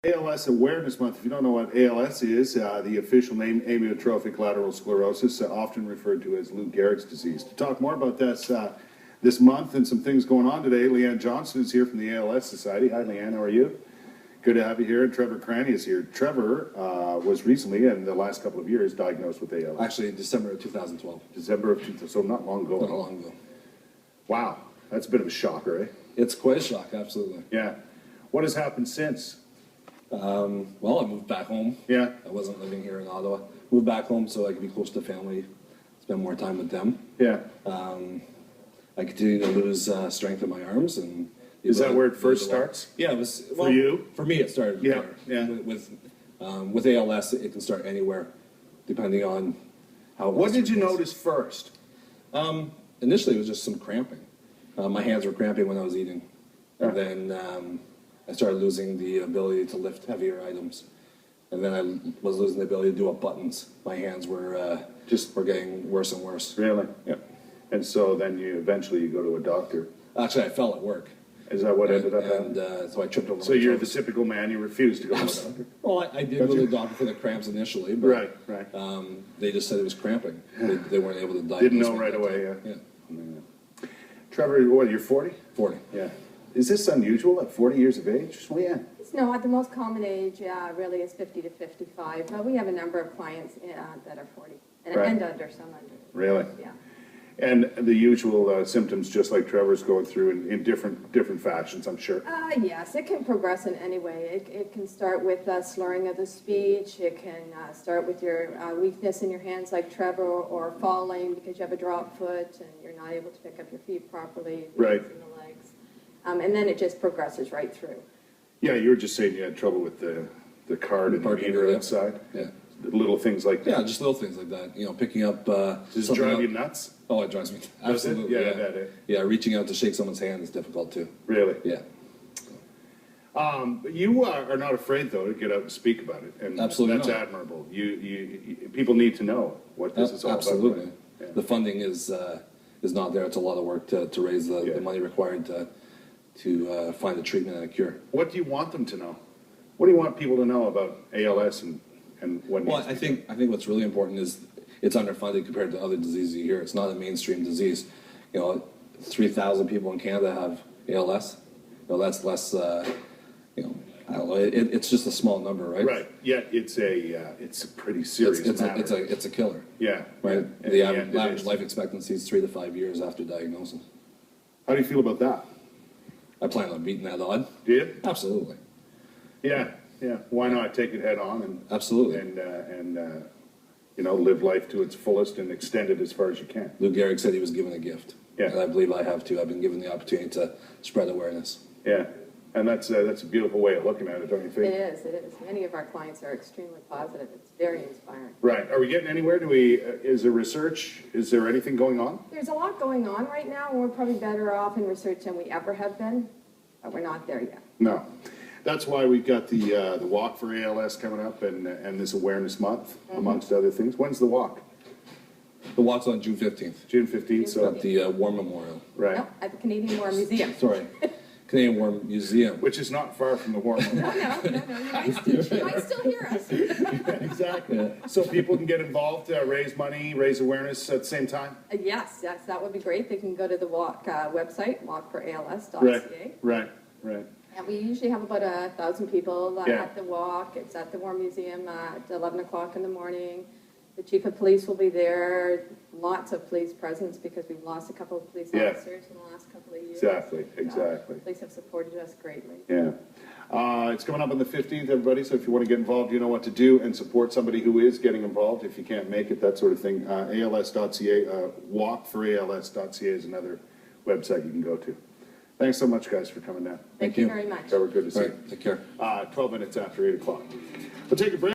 ALS Awareness Month. If you don't know what ALS is, the official name, amyotrophic lateral sclerosis, often referred to as Lou Gehrig's disease. To talk more about this this month and some things going on today, Leanne Johnson is here from the ALS Society. Hi, Leanne. How are you? Good to have you here. And Trevor Cranney is here. Trevor was recently, in the last couple of years, diagnosed with ALS. Actually, December of 2012. December of 2012, so not long ago. Not long ago. Wow, that's a bit of a shocker, eh? It's quite a shock, absolutely. Yeah. What has happened since? Well, I moved back home. Yeah. I wasn't living here in Ottawa. Moved back home so I could be close to family, spend more time with them. Yeah. I continued to lose strength in my arms, and is that where it first starts? Yeah, it was for you. For me, it started. Yeah, there. Yeah. With ALS, it can start anywhere, depending on how. What did you notice first? Initially, it was just some cramping. My hands were cramping when I was eating, and then I started losing the ability to lift heavier items, and then I was losing the ability to do up buttons. My hands were were getting worse and worse. Really? Yeah. And so then you eventually go to a doctor. Actually, I fell at work. Is that what ended up happening? And so I tripped over. So you're the typical man. You refuse to go to a doctor. Well, I did go to the doctor for the cramps initially, but right. They just said it was cramping. They weren't able to diagnose. Didn't know right away. Yeah. Trevor, what? You're 40? 40. Yeah. Is this unusual at 40 years of age? Yeah. No, the most common age really is 50 to 55, but we have a number of clients that are 40 and under, some under. Really? Yeah. And the usual symptoms, just like Trevor's going through in different fashions, I'm sure. Yes, it can progress in any way. It can start with slurring of the speech. It can start with your weakness in your hands like Trevor, or falling because you have a drop foot and you're not able to pick up your feet properly. Right. In the legs. And then it just progresses right through. Yeah, you were just saying you had trouble with the card and the meter inside. Yeah. Little things like that. Yeah, just little things like that. You know, picking up. Does it drive you nuts? Oh, it drives me absolutely. Yeah, reaching out to shake someone's hand is difficult too. Really? Yeah. You are not afraid though to get out and speak about it, and absolutely that's admirable. You people need to know what this is all about. Absolutely. Yeah. The funding is not there. It's a lot of work to raise the money required to find a treatment and a cure. What do you want them to know? What do you want people to know about ALS and what? Well, I think what's really important is it's underfunded compared to other diseases you hear. It's not a mainstream disease. You know, 3,000 people in Canada have ALS. You know, that's less. You know, I don't know. It's just a small number, right? Right. Yet it's a pretty serious matter. It's a killer. Yeah. Right. Yeah. The average life expectancy is 3 to 5 years after diagnosis. How do you feel about that? I plan on beating that odd. Do you? Absolutely. Yeah. Yeah. Why not take it head on and absolutely and you know, live life to its fullest and extend it as far as you can. Lou Gehrig said he was given a gift. Yeah. And I believe I have too. I've been given the opportunity to spread awareness. Yeah. And that's a beautiful way of looking at it, don't you think? It is. Many of our clients are extremely positive. It's very inspiring. Right. Are we getting anywhere? Is there research? Is there anything going on? There's a lot going on right now, and we're probably better off in research than we ever have been, but we're not there yet. No. That's why we've got the Walk for ALS coming up and this Awareness Month, amongst other things. When's the walk? The walk's on June 15th. June 15th. So at the War Memorial. Right. No, at the Canadian War Museum. Sorry. Canadian War Museum. Which is not far from the War Memorial. No. You might still hear us. Yeah, exactly. Yeah. So people can get involved, raise money, raise awareness at the same time? Yes, that would be great. They can go to the Walk website, walkforals.ca. Right. And we usually have about 1,000 people at the walk. It's at the War Museum at 11 o'clock in the morning. The chief of police will be there. Lots of police presence because we've lost a couple of police officers in the last couple of years. Exactly. Police have supported us greatly. Yeah. It's coming up on the 15th, everybody, so if you want to get involved, you know what to do and support somebody who is getting involved. If you can't make it, that sort of thing. ALS.ca, walkforals.ca is another website you can go to. Thanks so much, guys, for coming down. Thank you very much. Trevor, good to see you. Take care. 12 minutes after 8 o'clock. We'll take a break.